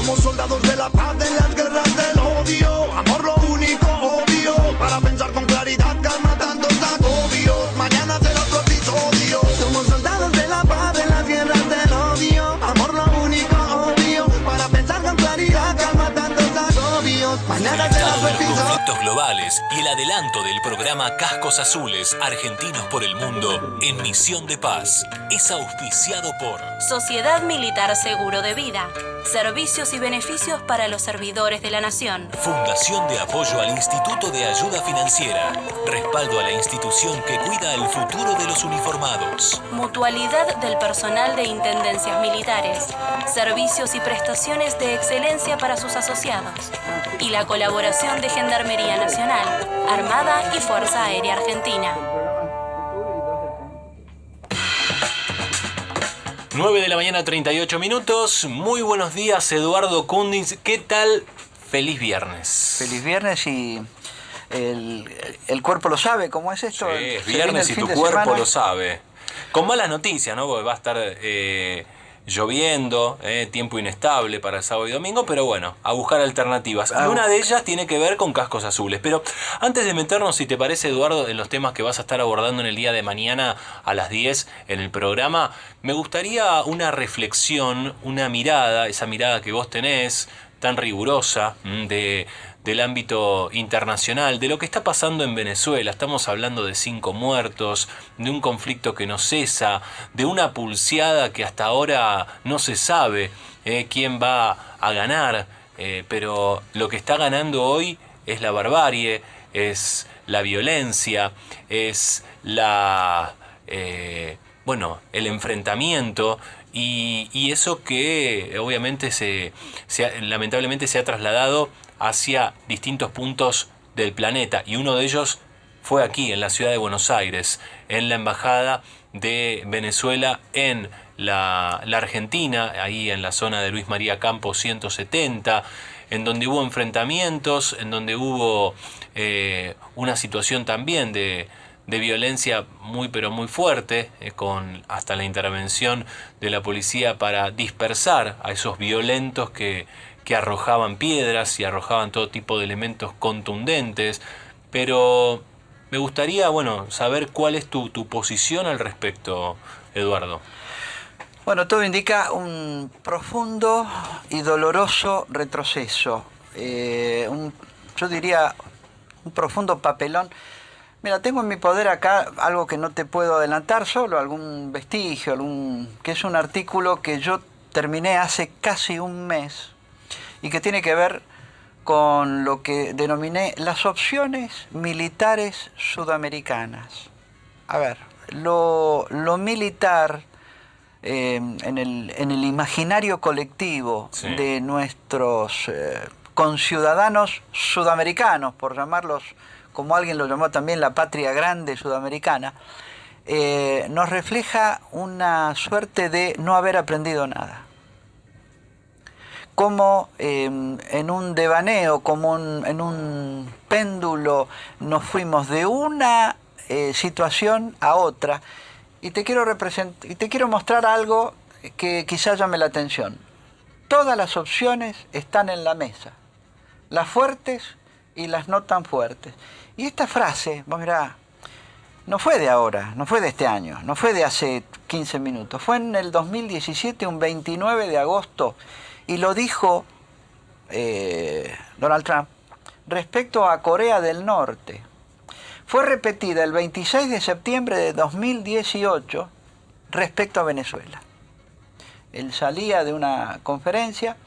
Somos soldados de la paz en las guerras del odio. Amor lo único obvio, para pensar con claridad, calma tantos agobios. Mañana será otro episodio. Somos soldados de la paz en las guerras del odio. Amor lo único obvio, para pensar con claridad, calma tantos agobios. Mañana será otro episodio. Conflictos globales y el adelanto del programa Cascos Azules, Argentinos por el Mundo, en Misión de Paz, es auspiciado por Sociedad Militar Seguro de Vida. Servicios y beneficios para los servidores de la Nación. Fundación de Apoyo al Instituto de Ayuda Financiera. Respaldo a la institución que cuida el futuro de los uniformados. Mutualidad del personal de Intendencias Militares. Servicios y prestaciones de excelencia para sus asociados. Y la colaboración de Gendarmería Nacional, Armada y Fuerza Aérea Argentina. 9 de la mañana, 38 minutos. Muy buenos días, Eduardo Kundins. ¿Qué tal? Feliz viernes. Feliz viernes y el cuerpo lo sabe. ¿Cómo es esto? Sí, es viernes y tu cuerpo lo sabe. Con malas noticias, ¿no? Porque va a estar lloviendo, tiempo inestable para el sábado y domingo, pero bueno, a buscar alternativas. Y una de ellas tiene que ver con Cascos Azules. Pero antes de meternos, si te parece, Eduardo, en los temas que vas a estar abordando en el día de mañana a las 10 en el programa, me gustaría una reflexión, una mirada, esa mirada que vos tenés, tan rigurosa, del ámbito internacional, de lo que está pasando en Venezuela. Estamos hablando de 5 muertos, de un conflicto que no cesa, de una pulseada que hasta ahora no se sabe quién va a ganar, pero lo que está ganando hoy es la barbarie, es la violencia, es el enfrentamiento. Y eso que obviamente lamentablemente se ha trasladado hacia distintos puntos del planeta, y uno de ellos fue aquí en la ciudad de Buenos Aires, en la embajada de Venezuela en la Argentina, ahí en la zona de Luis María Campos 170, en donde hubo enfrentamientos, en donde hubo una situación también de violencia muy pero muy fuerte, con hasta la intervención de la policía para dispersar a esos violentos que arrojaban piedras y arrojaban todo tipo de elementos contundentes. Pero me gustaría, saber cuál es tu posición al respecto, Eduardo. Bueno, todo indica un profundo y doloroso retroceso. Yo diría un profundo papelón. Mira, tengo en mi poder acá algo que no te puedo adelantar, solo algún vestigio, que es un artículo que yo terminé hace casi un mes y que tiene que ver con lo que denominé las opciones militares sudamericanas. A ver, lo militar en el imaginario colectivo, sí, de nuestros conciudadanos sudamericanos, por llamarlos como alguien lo llamó también la patria grande sudamericana, nos refleja una suerte de no haber aprendido nada. Como en un devaneo, como en un péndulo, nos fuimos de una situación a otra. Y te quiero mostrar algo que quizás llame la atención. Todas las opciones están en la mesa, las fuertes y las no tan fuertes. Y esta frase, vos mirá, no fue de ahora, no fue de este año, no fue de hace 15 minutos, fue en el 2017, un 29 de agosto, y lo dijo Donald Trump respecto a Corea del Norte. Fue repetida el 26 de septiembre de 2018 respecto a Venezuela. Él salía de una conferencia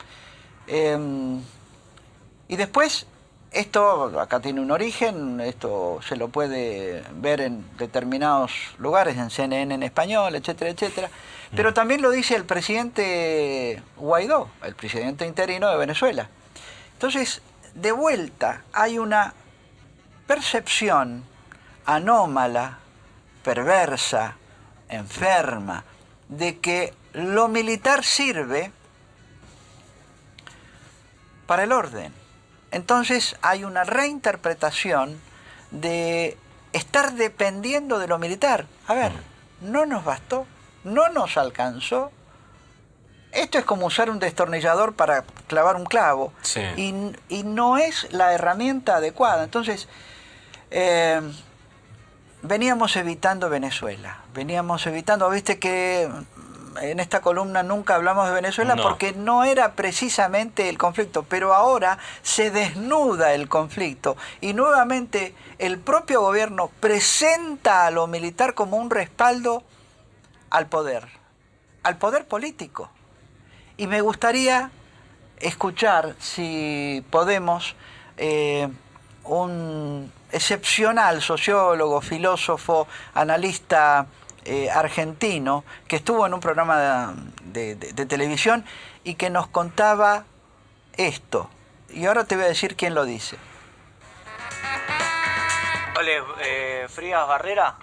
y después, esto acá tiene un origen, esto se lo puede ver en determinados lugares, en CNN en español, etcétera, etcétera, pero también lo dice el presidente Guaidó, el presidente interino de Venezuela. Entonces, de vuelta, hay una percepción anómala, perversa, enferma, de que lo militar sirve para el orden. Entonces hay una reinterpretación de estar dependiendo de lo militar. A ver, no nos bastó, no nos alcanzó. esto es como usar un destornillador para clavar un clavo. Sí. Y no es la herramienta adecuada. Entonces, veníamos evitando Venezuela. Veníamos evitando, viste que en esta columna nunca hablamos de Venezuela porque no era precisamente el conflicto, pero ahora se desnuda el conflicto y nuevamente el propio gobierno presenta a lo militar como un respaldo al poder político. Y me gustaría escuchar, si podemos, un excepcional sociólogo, filósofo, analista argentino que estuvo en un programa de televisión y que nos contaba esto. Y ahora te voy a decir quién lo dice. Hola, Frías Barrera.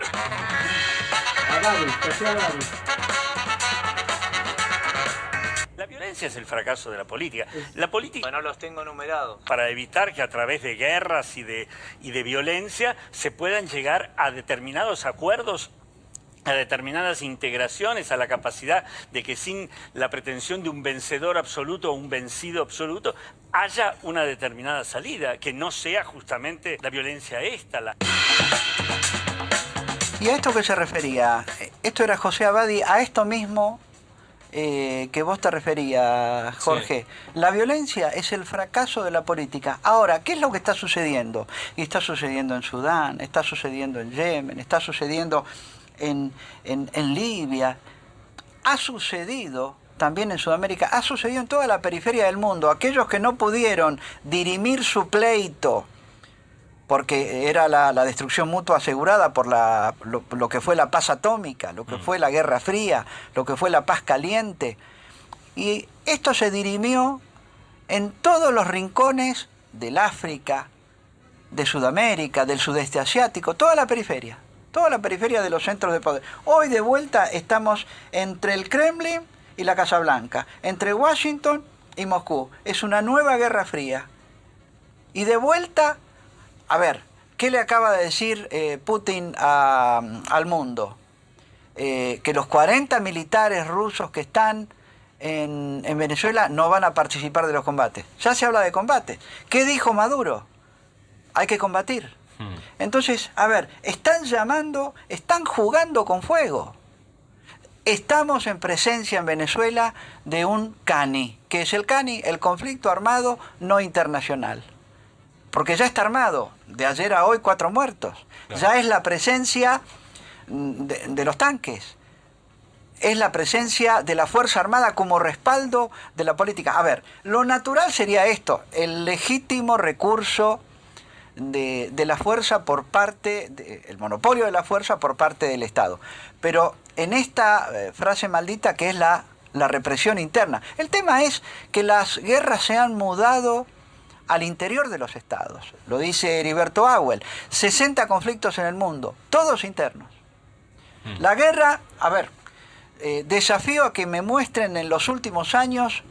La violencia es el fracaso de la política. La política, No los tengo numerados. para evitar que a través de guerras y de violencia se puedan llegar a determinados acuerdos, a determinadas integraciones, a la capacidad de que sin la pretensión de un vencedor absoluto o un vencido absoluto, haya una determinada salida, que no sea justamente la violencia esta. ¿Y a esto qué se refería? Esto era José Abadi, a esto mismo que vos te referías, Jorge. Sí. La violencia es el fracaso de la política. Ahora, ¿qué es lo que está sucediendo? Y está sucediendo en Sudán, está sucediendo en Yemen, está sucediendo en Libia, ha sucedido también en Sudamérica, ha sucedido en toda la periferia del mundo. Aquellos que no pudieron dirimir su pleito, porque era la destrucción mutua asegurada por lo que fue la paz atómica, lo que fue la Guerra Fría, lo que fue la paz caliente. Y esto se dirimió en todos los rincones del África, de Sudamérica, del sudeste asiático, toda la periferia de los centros de poder. Hoy de vuelta estamos entre el Kremlin y la Casa Blanca, entre Washington y Moscú. Es una nueva Guerra Fría. Y de vuelta, a ver, ¿qué le acaba de decir Putin al mundo? Que los 40 militares rusos que están en Venezuela no van a participar de los combates. Ya se habla de combate. ¿Qué dijo Maduro? Hay que combatir. Entonces, a ver, están jugando con fuego. Estamos en presencia en Venezuela de un CANI. ¿Qué es el CANI? El conflicto armado no internacional. Porque ya está armado. De ayer a hoy 4 muertos. Claro. Ya es la presencia de los tanques. Es la presencia de la Fuerza Armada como respaldo de la política. A ver, lo natural sería esto, el legítimo recurso de la fuerza por parte, el monopolio de la fuerza por parte del Estado. Pero en esta frase maldita que es la represión interna. El tema es que las guerras se han mudado al interior de los estados. Lo dice Heriberto Auel. 60 conflictos en el mundo, todos internos. La guerra, a ver, desafío a que me muestren en los últimos años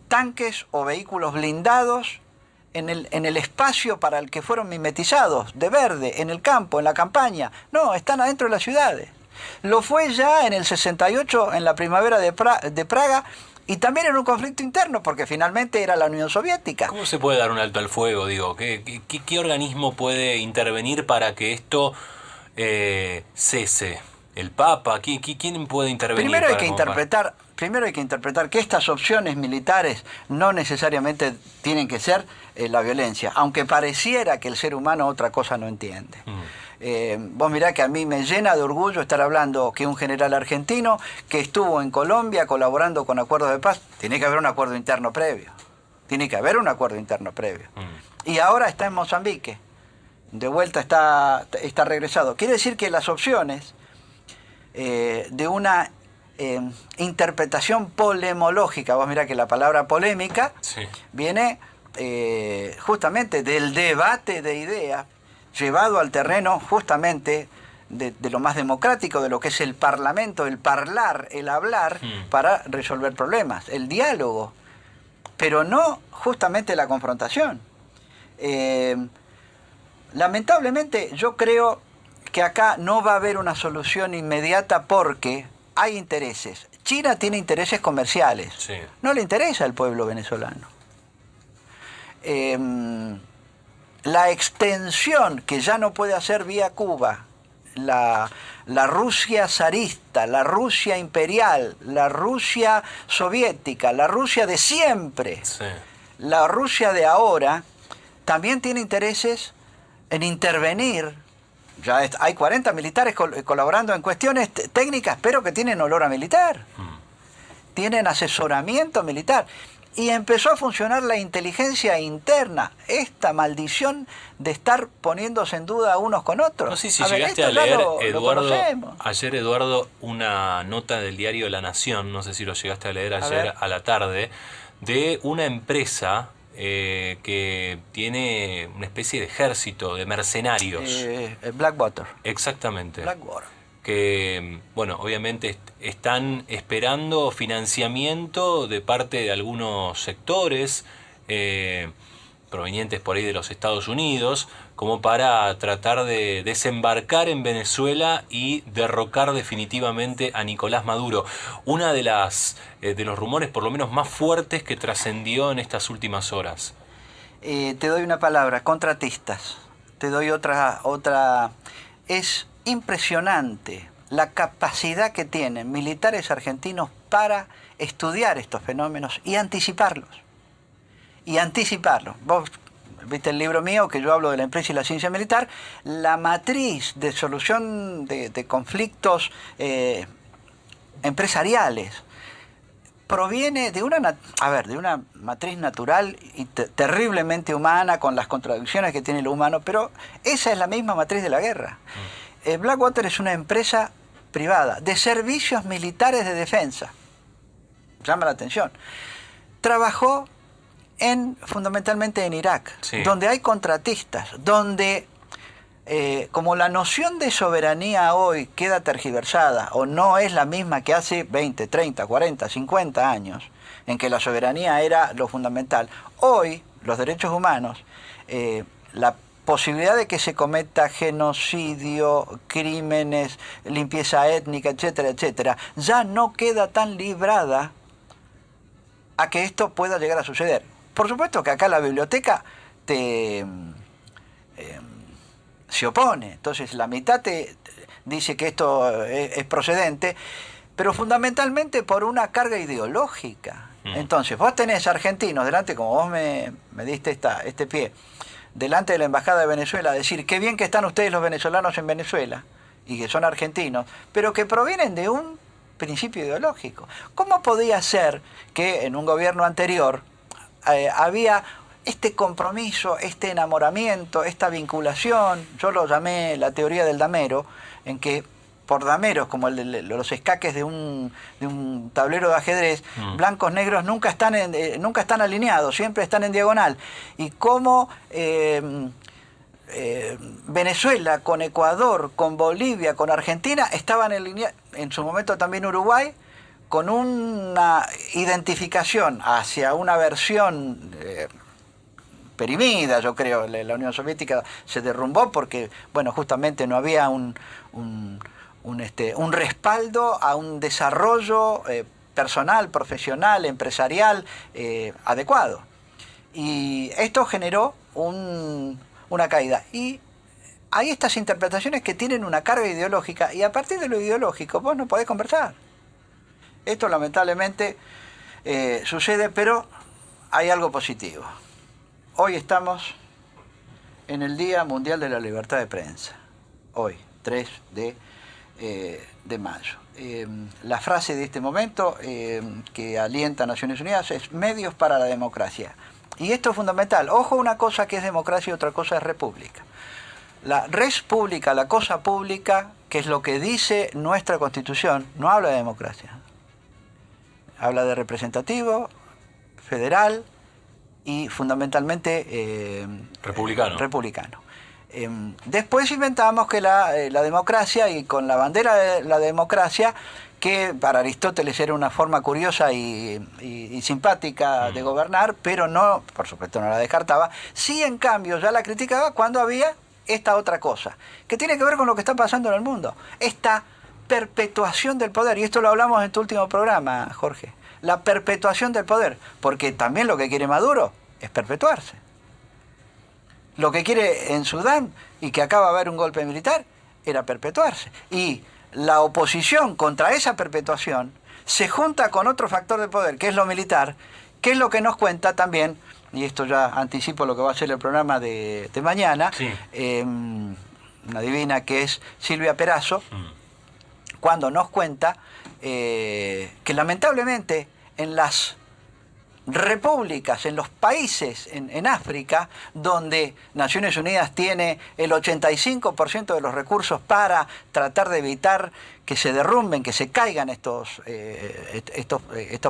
tanques o vehículos blindados en el espacio para el que fueron mimetizados, de verde, en el campo, en la campaña. No, están adentro de las ciudades. Lo fue ya en el 68, en la primavera de Praga, y también en un conflicto interno, porque finalmente era la Unión Soviética. ¿Cómo se puede dar un alto al fuego? Digo, ¿qué organismo puede intervenir para que esto cese? ¿El Papa? ¿Quién puede intervenir? Primero hay que interpretar que estas opciones militares no necesariamente tienen que ser la violencia, aunque pareciera que el ser humano otra cosa no entiende. Vos mirá que a mí me llena de orgullo estar hablando que un general argentino que estuvo en Colombia colaborando con acuerdos de paz, tiene que haber un acuerdo interno previo. Y ahora está en Mozambique. De vuelta está regresado. Quiere decir que las opciones de una interpretación polemológica, vos mirá que la palabra polémica viene justamente del debate de ideas llevado al terreno justamente de lo más democrático, de lo que es el parlamento, el hablar para resolver problemas, el diálogo, pero no justamente la confrontación. Lamentablemente yo creo que acá no va a haber una solución inmediata porque hay intereses. China tiene intereses comerciales. Sí. No le interesa al pueblo venezolano. La extensión que ya no puede hacer vía Cuba, la Rusia zarista, la Rusia imperial, la Rusia soviética, la Rusia de siempre, Sí. la Rusia de ahora, también tiene intereses en intervenir. Ya hay 40 militares colaborando en cuestiones técnicas, pero que tienen olor a militar. Tienen asesoramiento militar. Y empezó a funcionar la inteligencia interna, esta maldición de estar poniéndose en duda unos con otros. No sé si A ver, llegaste esto a ya leer, lo Eduardo, conocemos. ayer, Eduardo, una nota del diario La Nación, no sé si lo llegaste a leer ayer ver. a la tarde, de una empresa que tiene una especie de ejército de mercenarios. Blackwater. Exactamente. Blackwater. Que, bueno, obviamente están esperando financiamiento de parte de algunos sectores provenientes por ahí de los Estados Unidos, como para tratar de desembarcar en Venezuela y derrocar definitivamente a Nicolás Maduro. Una de los rumores, por lo menos más fuertes, que trascendió en estas últimas horas. Te doy una palabra, contratistas. Te doy otra. Es impresionante la capacidad que tienen militares argentinos para estudiar estos fenómenos y anticiparlos. Vos viste el libro mío que yo hablo de la empresa y la ciencia militar. La matriz de solución de conflictos empresariales proviene de una matriz natural y terriblemente humana, con las contradicciones que tiene lo humano, pero esa es la misma matriz de la guerra. Blackwater es una empresa privada de servicios militares de defensa. Llama la atención. Trabajó fundamentalmente en Irak, Sí. donde hay contratistas, donde como la noción de soberanía hoy queda tergiversada o no es la misma que hace 20, 30, 40, 50 años, en que la soberanía era lo fundamental. Hoy, los derechos humanos, la posibilidad de que se cometa genocidio, crímenes, limpieza étnica, etcétera, etcétera, ya no queda tan librada a que esto pueda llegar a suceder. Por supuesto que acá la biblioteca se opone, entonces la mitad te dice que esto es procedente, pero fundamentalmente por una carga ideológica. Entonces vos tenés argentinos delante, como vos me diste este pie, delante de la Embajada de Venezuela, a decir qué bien que están ustedes los venezolanos en Venezuela, y que son argentinos, pero que provienen de un principio ideológico. ¿Cómo podía ser que en un gobierno anterior había este compromiso, este enamoramiento, esta vinculación? Yo lo llamé la teoría del damero, en que por dameros, como los escaques de un tablero de ajedrez, blancos, negros nunca están alineados, siempre están en diagonal. Y cómo Venezuela con Ecuador, con Bolivia, con Argentina estaban en su momento también Uruguay, con una identificación hacia una versión perimida, yo creo. La Unión Soviética se derrumbó porque, bueno, justamente no había un respaldo a un desarrollo personal, profesional, empresarial adecuado. Y esto generó una caída. Y hay estas interpretaciones que tienen una carga ideológica, y a partir de lo ideológico vos no podés conversar. Esto lamentablemente sucede, pero hay algo positivo. Hoy estamos en el Día Mundial de la Libertad de Prensa. Hoy, 3 de mayo. La frase de este momento que alienta a Naciones Unidas es medios para la democracia. Y esto es fundamental. Ojo, una cosa que es democracia y otra cosa es república. La res pública, la cosa pública, que es lo que dice nuestra Constitución, no habla de democracia. Habla de representativo, federal y fundamentalmente republicano. Después inventamos que la democracia, y con la bandera de la democracia, que para Aristóteles era una forma curiosa y simpática de gobernar, pero no, por supuesto no la descartaba, sí en cambio ya la criticaba cuando había esta otra cosa, que tiene que ver con lo que está pasando en el mundo, esta perpetuación del poder. Y esto lo hablamos en tu último programa, Jorge. La perpetuación del poder. Porque también lo que quiere Maduro es perpetuarse. Lo que quiere en Sudán, y que acaba de haber un golpe militar, era perpetuarse. Y la oposición contra esa perpetuación se junta con otro factor de poder, que es lo militar, que es lo que nos cuenta también, y esto ya anticipo lo que va a ser el programa de mañana, Sí. Una divina que es Silvia Perazo, cuando nos cuenta que lamentablemente en las repúblicas, en los países en África, donde Naciones Unidas tiene el 85% de los recursos para tratar de evitar que se derrumben, que se caigan estos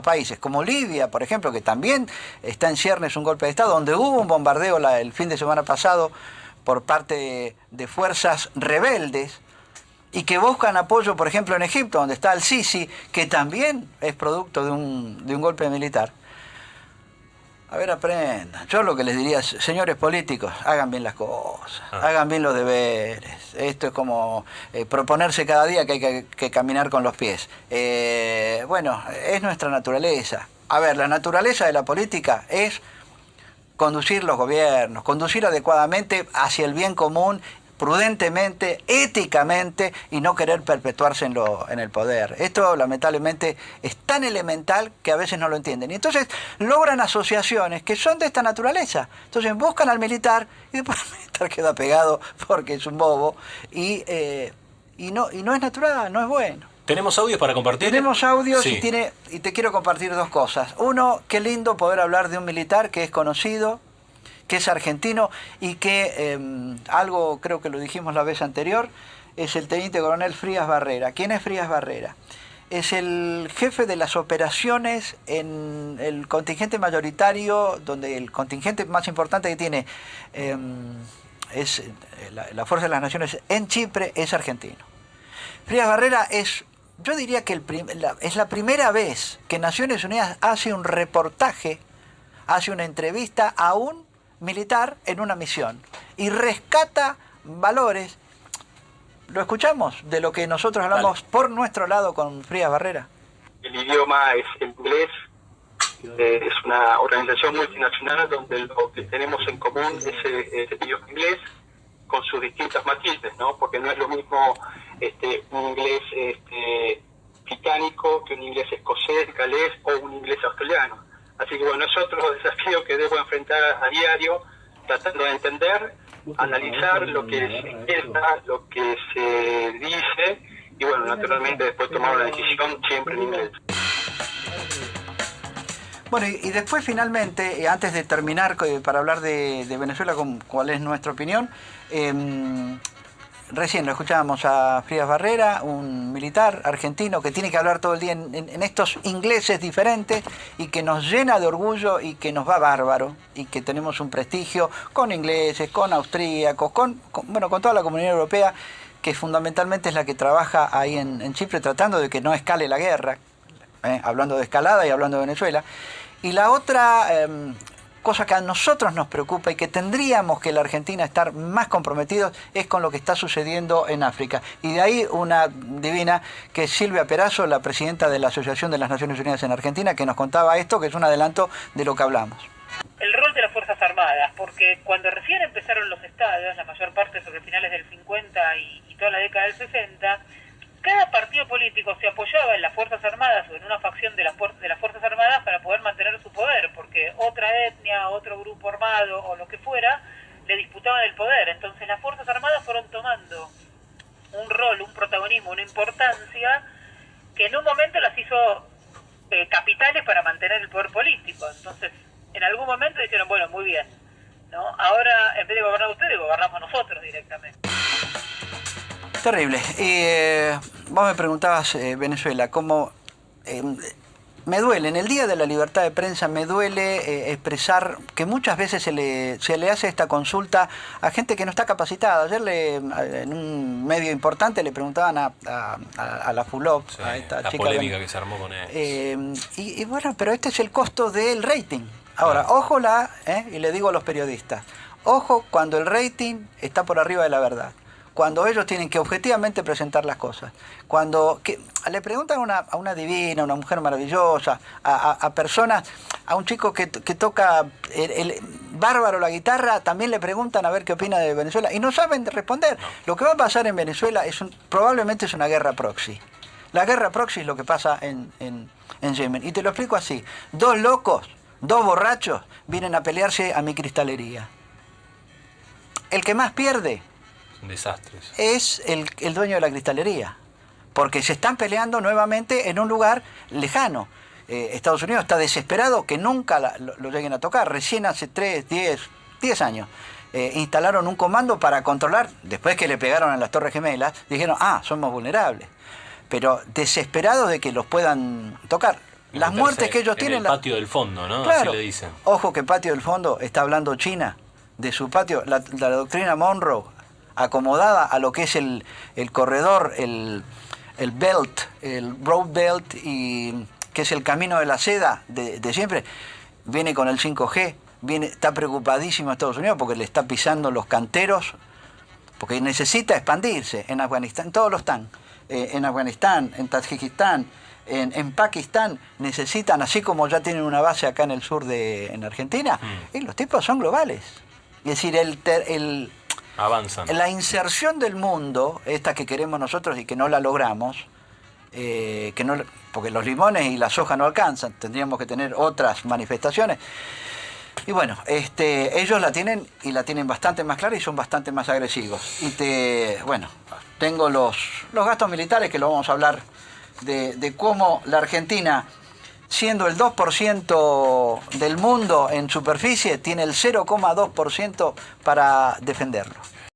países, como Libia, por ejemplo, que también está en ciernes un golpe de Estado, donde hubo un bombardeo el fin de semana pasado por parte de fuerzas rebeldes, y que buscan apoyo, por ejemplo, en Egipto, donde está el Sisi, que también es producto de un golpe militar. A ver, aprendan. Yo lo que les diría, señores políticos, hagan bien las cosas, hagan bien los deberes. Esto es como proponerse cada día que hay que caminar con los pies. Bueno, es nuestra naturaleza. A ver, la naturaleza de la política es conducir los gobiernos, conducir adecuadamente hacia el bien común, prudentemente, éticamente, y no querer perpetuarse en el poder. Esto lamentablemente es tan elemental que a veces no lo entienden. Y entonces logran asociaciones que son de esta naturaleza. Entonces buscan al militar y después el militar queda pegado porque es un bobo y no es natural, no es bueno. ¿Tenemos audios para compartir? Tenemos audios Sí. y te quiero compartir dos cosas. Uno, qué lindo poder hablar de un militar que es conocido, que es argentino y que, algo creo que lo dijimos la vez anterior, es el teniente coronel Frías Barrera. ¿Quién es Frías Barrera? Es el jefe de las operaciones en el contingente mayoritario, donde el contingente más importante que tiene es la Fuerza de las Naciones en Chipre, es argentino. Frías Barrera es, yo diría que es la primera vez que Naciones Unidas hace un reportaje, hace una entrevista a un militar en una misión y rescata valores. ¿Lo escuchamos? De lo que nosotros hablamos por nuestro lado con Frías Barrera. El idioma es el inglés, es una organización multinacional donde lo que tenemos en común es el idioma inglés con sus distintas matices, ¿no? Porque no es lo mismo un inglés británico que un inglés escocés, galés o un inglés australiano. Así que bueno, es otro desafío que debo enfrentar a diario, tratando de entender, analizar lo que se piensa, lo que se dice, y bueno, naturalmente después tomar una decisión siempre en inglés. Bueno, y después finalmente, antes de terminar para hablar de Venezuela, cuál es nuestra opinión, recién lo escuchábamos a Frías Barrera, un militar argentino que tiene que hablar todo el día en estos ingleses diferentes y que nos llena de orgullo y que nos va bárbaro y que tenemos un prestigio con ingleses, con austríacos, con toda la comunidad europea, que fundamentalmente es la que trabaja ahí en Chipre tratando de que no escale la guerra, hablando de escalada y hablando de Venezuela. Y la otra cosa que a nosotros nos preocupa y que tendríamos que la Argentina estar más comprometidos es con lo que está sucediendo en África. Y de ahí una divina que es Silvia Perazo, la presidenta de la Asociación de las Naciones Unidas en Argentina, que nos contaba esto, que es un adelanto de lo que hablamos. El rol de las Fuerzas Armadas, porque cuando recién empezaron los estados, la mayor parte sobre finales del 50 y toda la década del 60, cada partido político se apoyaba en las Fuerzas Armadas o en una facción de las Fuerzas Armadas para poder mantener su poder, porque otra etnia, otro grupo armado o lo que fuera, le disputaban el poder. Entonces las Fuerzas Armadas fueron tomando un rol, un protagonismo, una importancia que en un momento las hizo capitales para mantener el poder político. Entonces, en algún momento dijeron, bueno, muy bien, ¿no? Ahora, en vez de gobernar ustedes, gobernamos nosotros directamente. Terrible. Vos me preguntabas, Venezuela, cómo me duele, en el Día de la Libertad de Prensa me duele expresar que muchas veces se le hace esta consulta a gente que no está capacitada. Ayer en un medio importante le preguntaban a la FULOP, Sí, a esta la chica polémica que se armó con él. Y bueno, pero este es el costo del rating. Ahora, ojo y le digo a los periodistas, ojo cuando el rating está por arriba de la verdad. cuando ellos tienen que objetivamente presentar las cosas. Cuando le preguntan a una divina, a una mujer maravillosa, a personas, a un chico que toca bárbaro la guitarra, también le preguntan a ver qué opina de Venezuela y no saben responder. No. Lo que va a pasar en Venezuela probablemente es una guerra proxy. La guerra proxy es lo que pasa en Yemen. Y te lo explico así. 2 locos, 2 borrachos vienen a pelearse a mi cristalería. El que más pierde desastres es el dueño de la cristalería, porque se están peleando nuevamente en un lugar lejano. Estados Unidos está desesperado que nunca lo lleguen a tocar. Recién hace 10 años instalaron un comando para controlar, después que le pegaron a las Torres Gemelas, dijeron, somos vulnerables, pero desesperados de que los puedan tocar. Las muertes que ellos tienen... el patio del fondo, ¿no? Claro, así le dicen. Ojo que patio del fondo está hablando China, de su patio, la doctrina Monroe, acomodada a lo que es el corredor, el belt, el road belt, y que es el camino de la seda de siempre, viene con el 5G, está preocupadísimo Estados Unidos porque le está pisando los canteros, porque necesita expandirse en Afganistán, todos lo están, en Afganistán, en Tayikistán, en Pakistán, necesitan, así como ya tienen una base acá en el sur en Argentina, y los tipos son globales. Es decir, avanzan. La inserción del mundo, esta que queremos nosotros y que no la logramos, porque los limones y la soja no alcanzan, tendríamos que tener otras manifestaciones. Y bueno, ellos la tienen y la tienen bastante más clara y son bastante más agresivos. Y tengo los gastos militares, que lo vamos a hablar de cómo la Argentina, siendo el 2% del mundo en superficie, tiene el 0,2% para defenderlo.